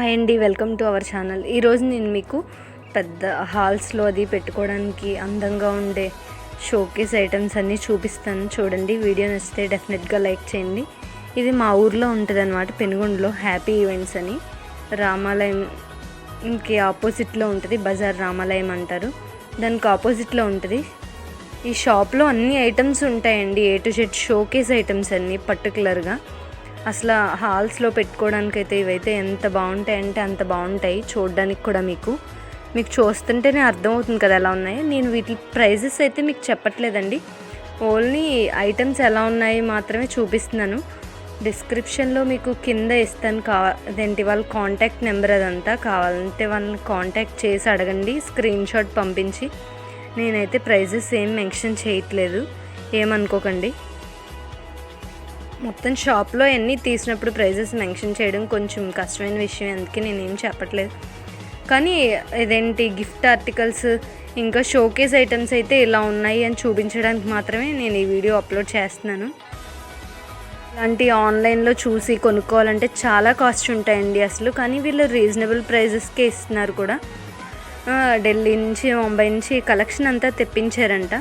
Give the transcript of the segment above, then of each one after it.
Hi అండి, welcome to our channel. ఈరోజు నేను మీకు పెద్ద హాల్స్లో అది పెట్టుకోవడానికి అందంగా ఉండే షోకేస్ ఐటమ్స్ అన్నీ చూపిస్తాను. చూడండి, వీడియో నచ్చితే డెఫినెట్గా లైక్ చేయండి. ఇది మా ఊర్లో ఉంటుంది అన్నమాట, పెనుగొండలో హ్యాపీ ఈవెంట్స్ అని. రామాలయంకి ఆపోజిట్లో ఉంటుంది, బజార్ రామాలయం అంటారు, దానికి ఆపోజిట్లో ఉంటుంది. ఈ షాప్లో అన్ని ఐటమ్స్ ఉంటాయండి, A to Z showcase items అన్నీ. పర్టికులర్గా అసలు హాల్స్లో పెట్టుకోవడానికి అయితే ఇవైతే ఎంత బాగుంటాయంటే అంత బాగుంటాయి. చూడడానికి కూడా మీకు చూస్తుంటేనే అర్థమవుతుంది కదా ఎలా ఉన్నాయి. నేను వీటి ప్రైజెస్ అయితే మీకు చెప్పట్లేదండి, ఓన్లీ ఐటమ్స్ ఎలా ఉన్నాయి మాత్రమే చూపిస్తున్నాను. డిస్క్రిప్షన్లో మీకు కింద ఇస్తాను, అదేంటి వాళ్ళ కాంటాక్ట్ నెంబర్ అదంతా. కావాలంటే వాళ్ళని కాంటాక్ట్ చేసి అడగండి, స్క్రీన్ షాట్ పంపించి. నేనైతే ప్రైజెస్ ఏం మెన్షన్ చేయట్లేదు, ఏమనుకోకండి. మొత్తం షాప్లో అన్నీ తీసినప్పుడు ప్రైజెస్ మెన్షన్ చేయడం కొంచెం కష్టమైన విషయం, అందుకే నేనేం చెప్పట్లేదు. కానీ ఇదేంటి గిఫ్ట్ ఆర్టికల్స్ ఇంకా షోకేస్ ఐటమ్స్ అయితే ఇలా ఉన్నాయి అని చూపించడానికి మాత్రమే నేను ఈ వీడియో అప్లోడ్ చేస్తున్నాను. ఇలాంటి ఆన్లైన్లో చూసి కొనుక్కోవాలంటే చాలా కాస్ట్ ఉంటాయండి అసలు, కానీ వీళ్ళు రీజనబుల్ ప్రైజెస్కే ఇస్తున్నారు కూడా. ఢిల్లీ నుంచి, ముంబై నుంచి కలెక్షన్ అంతా తెప్పించారంట.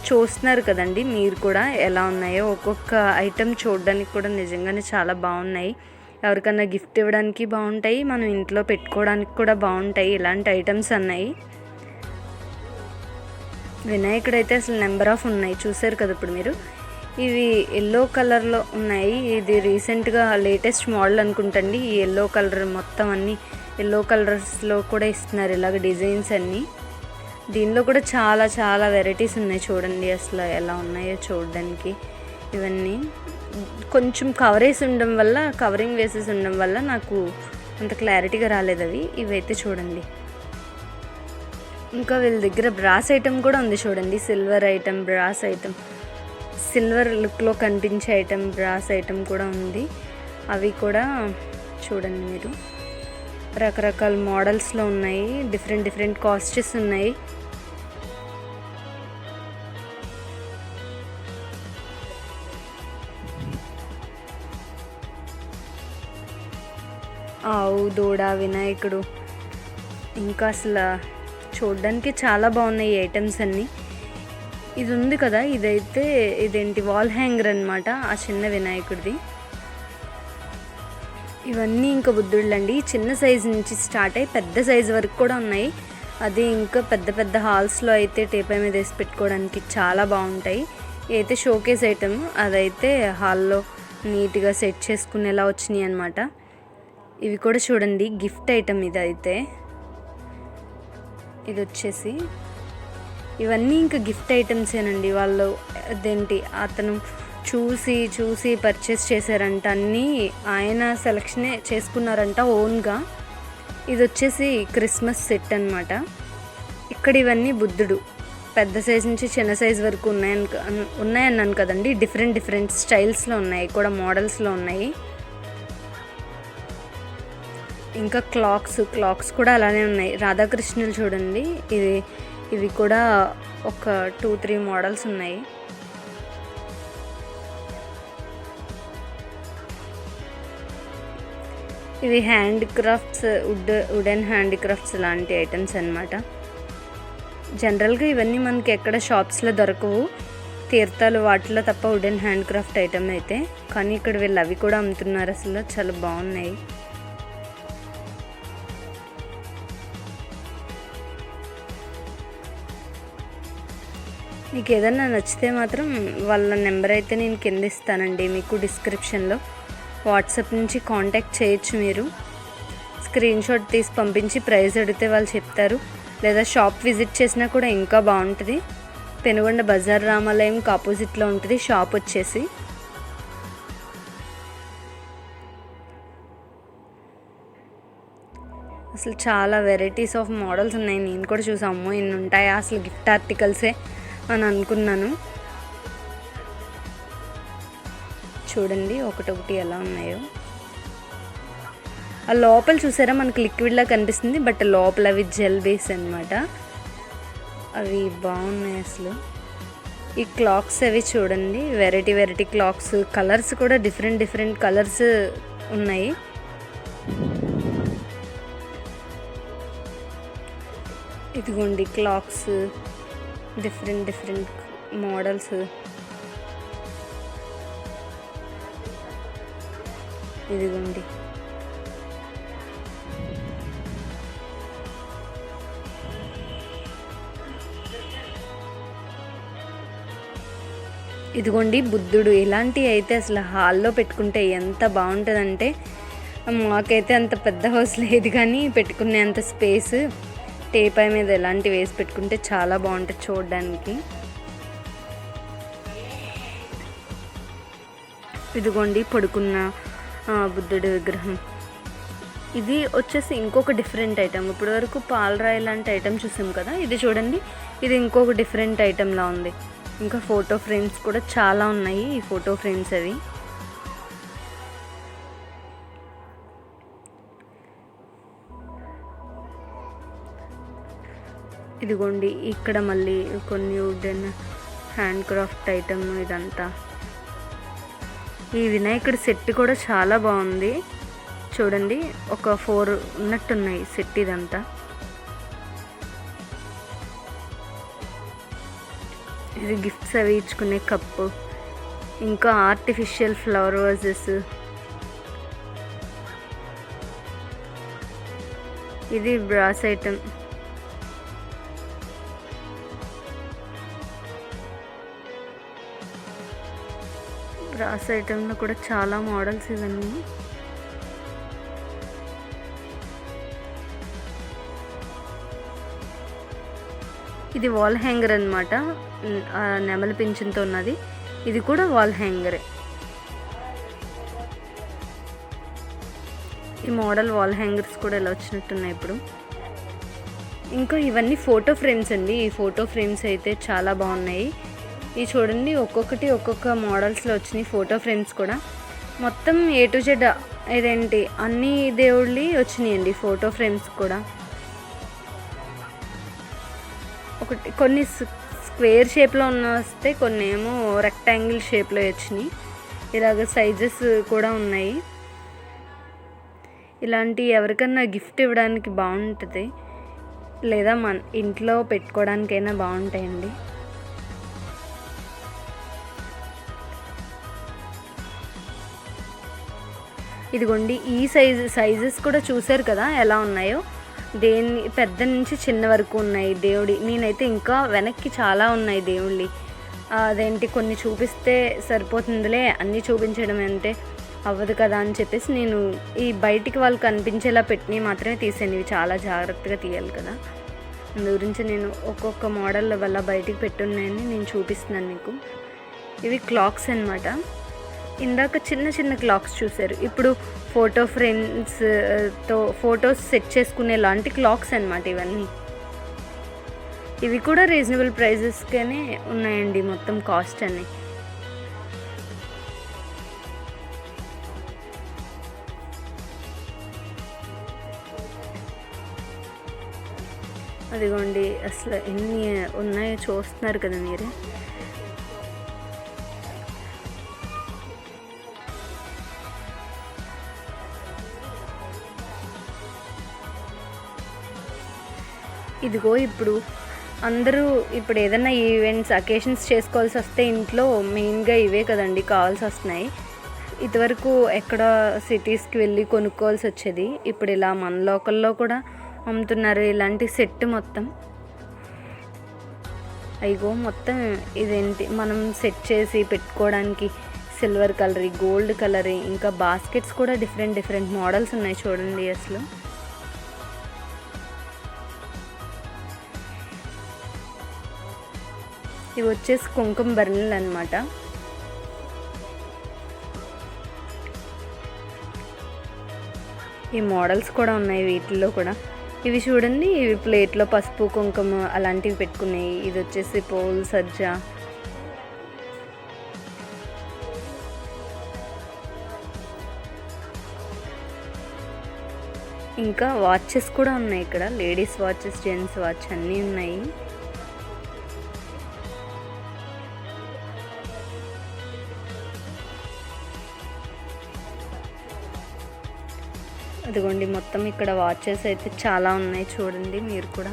చూస్తున్నారు కదండి మీరు కూడా ఎలా ఉన్నాయో. ఒక్కొక్క ఐటెం చూడడానికి కూడా నిజంగానే చాలా బాగున్నాయి. ఎవరికన్నా గిఫ్ట్ ఇవ్వడానికి బాగుంటాయి, మనం ఇంట్లో పెట్టుకోవడానికి కూడా బాగుంటాయి. ఇలాంటి ఐటమ్స్ అన్నాయి. వినాయకుడు అయితే అసలు నెంబర్ ఆఫ్ ఉన్నాయి, చూసారు కదా ఇప్పుడు మీరు. ఇవి ఎల్లో కలర్లో ఉన్నాయి, ఇది రీసెంట్గా లేటెస్ట్ మోడల్ అనుకుంటండి. ఈ ఎల్లో కలర్ మొత్తం అన్నీ ఎల్లో కలర్స్లో కూడా ఇస్తున్నారు ఇలాగ డిజైన్స్ అన్నీ. దీనిలో కూడా చాలా చాలా వెరైటీస్ ఉన్నాయి, చూడండి అసలు ఎలా ఉన్నాయో చూడడానికి. ఇవన్నీ కొంచెం కవరింగ్ వేసేసి ఉండడం వల్ల నాకు అంత క్లారిటీగా రాలేదు అవి. ఇవైతే చూడండి. ఇంకా వీళ్ళ దగ్గర బ్రాస్ ఐటమ్ కూడా ఉంది చూడండి, silver item, brass item, silver లుక్లో కనిపించే ఐటమ్, బ్రాస్ ఐటమ్ కూడా ఉంది. అవి కూడా చూడండి మీరు. రకరకాల మోడల్స్లో ఉన్నాయి, డిఫరెంట్ కాస్ట్స్ ఉన్నాయి. ఆవు, దూడ, వినాయకుడు, ఇంకా అసలు చూడడానికి చాలా బాగున్నాయి ఈ ఐటమ్స్ అన్నీ. ఇది ఉంది కదా, ఇదేంటి వాల్ హ్యాంగర్ అనమాట, ఆ చిన్న వినాయకుడిది. ఇవన్నీ ఇంకా బుద్ధుళ్ళండి, చిన్న సైజు నుంచి స్టార్ట్ అయ్యి పెద్ద సైజు వరకు కూడా ఉన్నాయి. అది ఇంకా పెద్ద పెద్ద హాల్స్లో అయితే టేపై మీద వేసి పెట్టుకోవడానికి చాలా బాగుంటాయి. అయితే షోకేస్ ఐటమ్ అదైతే హాల్లో నీట్గా సెట్ చేసుకునేలా వచ్చినాయి అనమాట. ఇవి కూడా చూడండి గిఫ్ట్ ఐటమ్. ఇది వచ్చేసి ఇవన్నీ ఇంకా గిఫ్ట్ ఐటమ్సేనండి. వాళ్ళు అతను చూసి పర్చేస్ చేశారంట, అన్నీ ఆయన సెలక్షనే చేసుకున్నారంట ఓన్గా. ఇది వచ్చేసి క్రిస్మస్ సెట్ అనమాట. ఇక్కడ ఇవన్నీ బుద్ధుడు పెద్ద సైజు నుంచి చిన్న సైజు వరకు ఉన్నాయన్నాను కదండి. డిఫరెంట్ స్టైల్స్లో ఉన్నాయి కూడా, మోడల్స్లో ఉన్నాయి. ఇంకా క్లాక్స్ కూడా అలానే ఉన్నాయి. రాధాకృష్ణులు చూడండి, ఇవి కూడా ఒక 2-3 మోడల్స్ ఉన్నాయి. ఇవి హ్యాండిక్రాఫ్ట్స్, వుడెన్ హ్యాండిక్రాఫ్ట్స్ లాంటి ఐటమ్స్ అనమాట. జనరల్గా ఇవన్నీ మనకి ఎక్కడ షాప్స్లో దొరకవు, తీర్థాలు వాటిలో తప్ప వుడెన్ హ్యాండ్క్రాఫ్ట్ ఐటమ్ అయితే. కానీ ఇక్కడ వీళ్ళు అవి కూడా అమ్ముతున్నారు, అసలు చాలా బాగున్నాయి. మీకు ఏదన్నా నచ్చితే మాత్రం వాళ్ళ నెంబర్ అయితే నేను కింద ఇస్తానండి మీకు డిస్క్రిప్షన్లో. వాట్సాప్ నుంచి కాంటాక్ట్ చేయొచ్చు మీరు. స్క్రీన్ షాట్ తీసి పంపించి ప్రైస్ అడిగితే వాళ్ళు చెప్తారు, లేదా షాప్ విజిట్ చేసినా కూడా ఇంకా బాగుంటుంది. పెనుగొండ బజార్ రామాలయంకి ఆపోజిట్లో ఉంటుంది షాప్ వచ్చేసి. అసలు చాలా వెరైటీస్ ఆఫ్ మోడల్స్ ఉన్నాయి. నేను కూడా చూసాము, ఇన్ని ఉంటాయా అసలు గిఫ్ట్ ఆర్టికల్సే అని అనుకున్నాను. చూడండి ఒకటొకటి ఎలా ఉన్నాయో. ఆ లోపల చూసారా మనకి లిక్విడ్లా కనిపిస్తుంది, బట్ లోపల అవి జెల్ బేస్ అనమాట. అవి బాగున్నాయి అసలు. ఈ క్లాక్స్ అవి చూడండి, వెరైటీ క్లాక్స్, కలర్స్ కూడా డిఫరెంట్ కలర్స్ ఉన్నాయి. ఇదిగోండి క్లాక్స్, డిఫరెంట్ డిఫరెంట్ మోడల్స్. ఇదిగోండి ఇదిగోండి బుద్ధుడు. ఇలాంటివి అయితే అసలు హాల్లో పెట్టుకుంటే ఎంత బాగుంటుందంటే, మాకైతే అంత పెద్ద హౌస్ లేదు కానీ పెట్టుకునే అంత స్పేస్ టేపాయ్ మీద ఎలాంటివి వేసి పెట్టుకుంటే చాలా బాగుంటుంది చూడడానికి. ఇదిగోండి పడుకున్న బుద్ధుడి విగ్రహం. ఇది వచ్చేసి ఇంకొక డిఫరెంట్ ఐటమ్. ఇప్పటి వరకు పాలరాయి లాంటి ఐటమ్ చూసాం కదా, ఇది చూడండి, ఇది ఇంకొక డిఫరెంట్ ఐటమ్లా ఉంది. ఇంకా ఫోటో ఫ్రేమ్స్ కూడా చాలా ఉన్నాయి. ఈ ఫోటో ఫ్రేమ్స్ అవి ఇదిగోండి ఇక్కడ మళ్ళీ కొన్ని వుడెన్ హ్యాండ్ క్రాఫ్ట్ ఐటమ్. ఇదంతా ఈ వినాయకుడి సెట్ కూడా చాలా బాగుంది చూడండి. ఒక 4 ఉన్నట్టున్నాయి సెట్ ఇదంతా. ఇది గిఫ్ట్స్ అవి ఇచ్చుకునే కప్పు, ఇంకా ఆర్టిఫిషియల్ ఫ్లవర్ వాజెస్. ఇది బ్రాస్ ఐటమ్. బ్రాస్ ఐటమ్లో కూడా చాలా మోడల్స్ ఇవన్నీ. ఇది వాల్ హ్యాంగర్ అనమాట, నెమలి పింఛన్తో ఉన్నది. ఇది కూడా వాల్ హ్యాంగరే. ఈ మోడల్ వాల్ హ్యాంగర్స్ కూడా ఇలా వచ్చినట్టున్నాయి ఇప్పుడు. ఇంకా ఇవన్నీ ఫోటో ఫ్రేమ్స్ అండి. ఈ ఫోటో ఫ్రేమ్స్ అయితే చాలా బాగున్నాయి. ఇవి చూడండి, ఒక్కొక్కటి ఒక్కొక్క మోడల్స్లో వచ్చినాయి ఫోటో ఫ్రేమ్స్ కూడా. మొత్తం A to Z ఇదేంటి అన్ని దేవుళ్ళి వచ్చినాయండి ఫోటో ఫ్రేమ్స్ కూడా. కొన్ని స్క్వేర్ షేప్లో వస్తే, కొన్ని ఏమో రెక్టాంగిల్ షేప్లో వచ్చినాయి. ఇలాగ సైజెస్ కూడా ఉన్నాయి. ఇలాంటి ఎవరికన్నా గిఫ్ట్ ఇవ్వడానికి బాగుంటుంది, లేదా మన ఇంట్లో పెట్టుకోవడానికైనా బాగుంటాయండి. ఇదిగోండి ఈ సైజెస్ కూడా చూసారు కదా ఎలా ఉన్నాయో. పెద్ద నుంచి చిన్న వరకు ఉన్నాయి దేవుడి. నేనైతే ఇంకా వెనక్కి చాలా ఉన్నాయి దేవుళ్ళి. అదేంటి కొన్ని చూపిస్తే సరిపోతుందిలే, అన్నీ చూపించడం అంటే అవ్వదు కదా అని చెప్పేసి నేను ఈ బయటికి వాళ్ళు కనిపించేలా పెట్టినవి మాత్రమే తీసాను. ఇవి చాలా జాగ్రత్తగా తీయాలి కదా, అందు గురించి నేను ఒక్కొక్క మోడల్ వల్ల బయటికి పెట్టున్నాయని నేను చూపిస్తున్నాను మీకు. ఇవి క్లాక్స్ అన్నమాట. ఇందాక చిన్న చిన్న క్లాక్స్ చూసారు, ఇప్పుడు ఫోటో ఫ్రేమ్స్తో ఫొటోస్ సెట్ చేసుకునే లాంటి క్లాక్స్ అన్నమాట ఇవన్నీ. ఇవి కూడా రీజనబుల్ ప్రైజెస్గానే ఉన్నాయండి మొత్తం కాస్ట్ అని. అదిగోండి అసలు ఎన్ని ఉన్నాయో చూస్తున్నారు కదా మీరే. ఇదిగో ఇప్పుడు అందరూ ఇప్పుడు ఏదైనా ఈవెంట్స్ అకేషన్స్ చేసుకోవాల్సి వస్తే ఇంట్లో మెయిన్గా ఇవే కదండి కావాల్సి వస్తున్నాయి. ఇదివరకు ఎక్కడ సిటీస్కి వెళ్ళి కొనుక్కోవాల్సి వచ్చేది, ఇప్పుడు ఇలా మన లోకల్లో కూడా అమ్ముతున్నారు ఇలాంటి సెట్ మొత్తం. అయ్యో మొత్తం ఇదేంటి మనం సెట్ చేసి పెట్టుకోవడానికి సిల్వర్ కలర్, గోల్డ్ కలర్, ఇంకా బాస్కెట్స్ కూడా డిఫరెంట్ డిఫరెంట్ మోడల్స్ ఉన్నాయి చూడండి అసలు. ఇవి వచ్చేసి కుంకుమ బర్రెలు అన్నమాట. ఈ మోడల్స్ కూడా ఉన్నాయి వీటిల్లో కూడా. ఇవి చూడండి, ఇవి ప్లేట్లో పసుపు కుంకుమ అలాంటివి పెట్టుకున్నాయి. ఇది వచ్చేసి పోల్ సజ్జ. ఇంకా వాచెస్ కూడా ఉన్నాయి ఇక్కడ, లేడీస్ వాచెస్, జెంట్స్ వాచ్ అన్నీ ఉన్నాయి. అదిగోండి మొత్తం ఇక్కడ వాచెస్ అయితే చాలా ఉన్నాయి చూడండి మీరు కూడా.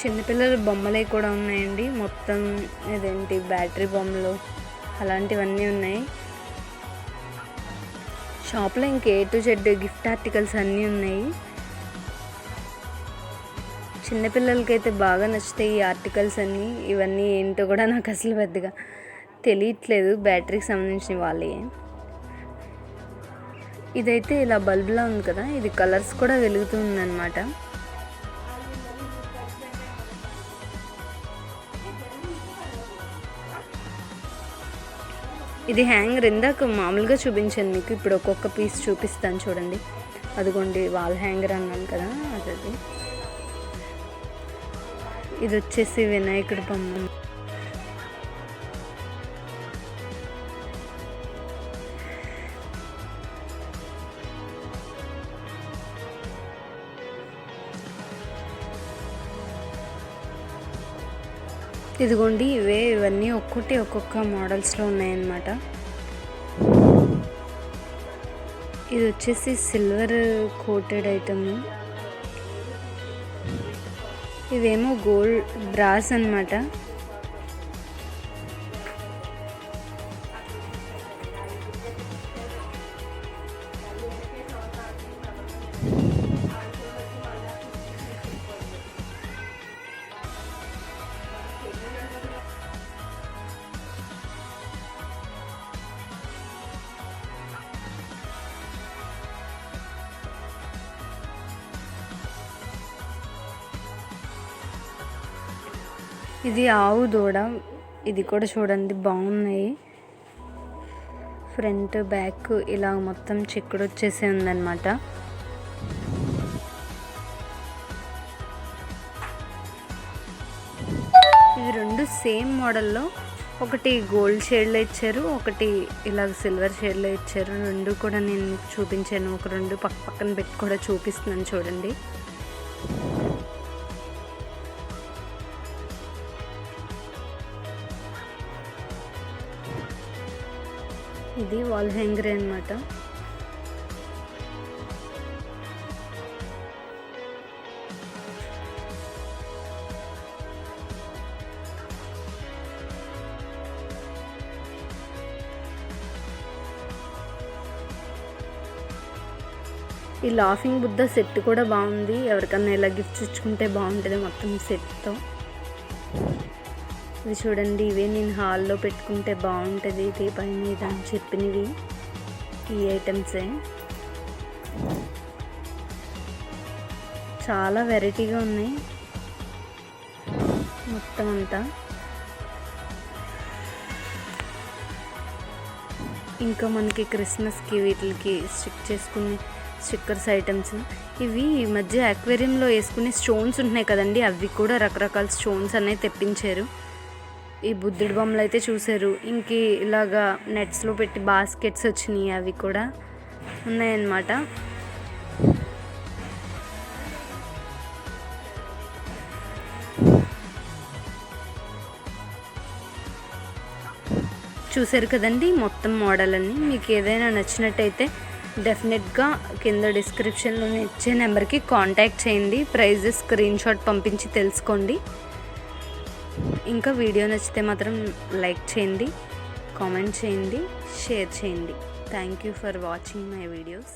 చిన్నపిల్లల బొమ్మలే కూడా ఉన్నాయండి. మొత్తం ఇదేంటి బ్యాటరీ బొమ్మలు అలాంటివన్నీ ఉన్నాయి. షాప్లో ఇంక A to Z gift articles అన్నీ ఉన్నాయి. చిన్నపిల్లలకైతే బాగా నచ్చుతాయి ఈ ఆర్టికల్స్ అన్నీ. ఇవన్నీ ఏంటో కూడా నాకు అసలు పెద్దగా తెలియట్లేదు, బ్యాటరీకి సంబంధించిన వాళ్ళే. ఇదైతే ఇలా బల్బ్లా ఉంది కదా, ఇది కలర్స్ కూడా వెలుగుతుందన్నమాట. ఇది హ్యాంగర్ ఇందాక మామూలుగా చూపించాను మీకు, ఇప్పుడు ఒక్కొక్క పీస్ చూపిస్తాను చూడండి. అదిగోండి వాల్ హ్యాంగర్ అన్నాను కదా, అది. ఇది వచ్చేసి వినాయకుడి బొమ్మ. ఇదిగోండి ఇవన్నీ ఒక్కొక్క మోడల్స్లో ఉన్నాయన్నమాట. ఇది వచ్చేసి సిల్వర్ కోటెడ్ ఐటమ్, ఇవేమో గోల్డ్ బ్రాస్ అన్నమాట. ఇది ఆవు దూడ, ఇది కూడా చూడండి బాగున్నాయి. ఫ్రంట్ బ్యాక్ ఇలా మొత్తం చిక్కుడు వచ్చేసి ఉందన్నమాట. ఇవి రెండు సేమ్ మోడల్లో, ఒకటి గోల్డ్ షేడ్లో ఇచ్చారు, ఒకటి ఇలా సిల్వర్ షేడ్లో ఇచ్చారు. రెండు కూడా నేను చూపించాను, ఒక రెండు పక్కన పెట్టి కూడా చూపిస్తున్నాను చూడండి. ఇది వాల్ హ్యాంగర్ అన్నమాట. ఈ లాఫింగ్ బుద్ధ సెట్ కూడా బాగుంది, ఎవరికన్నా ఇలా గిఫ్ట్స్ ఇచ్చుకుంటే బాగుంటుంది మొత్తం సెట్తో. ఇది చూడండి, ఇవే నేను హాల్లో పెట్టుకుంటే బాగుంటుంది దీపం మీద అని చెప్పినవి ఈ ఐటమ్సే. చాలా వెరైటీగా ఉన్నాయి మొత్తం అంతా. ఇంకా మనకి క్రిస్మస్కి వీటికి స్టిక్ చేసుకునే స్టిక్కర్స్ ఐటమ్స్. ఇవి ఈ మధ్య అక్వేరియంలో వేసుకునే స్టోన్స్ ఉంటున్నాయి కదండి, అవి కూడా రకరకాల స్టోన్స్ అనేవి తెప్పించారు. ఈ బుద్ధుడి బొమ్మలు అయితే చూసారు, ఇంక ఇలాగా నెట్స్లో పెట్టి బాస్కెట్స్ వచ్చినాయి, అవి కూడా ఉన్నాయన్నమాట. చూసారు కదండి మొత్తం మోడల్ అన్నీ. మీకు ఏదైనా నచ్చినట్టయితే డెఫినెట్గా కింద డిస్క్రిప్షన్లో ఇచ్చే నెంబర్కి కాంటాక్ట్ చేయండి, ప్రైజెస్ స్క్రీన్ షాట్ పంపించి తెలుసుకోండి. ఇంకా వీడియో నచ్చితే మాత్రం లైక్ చేయండి, కామెంట్ చేయండి, షేర్ చేయండి. Thank you for watching my videos.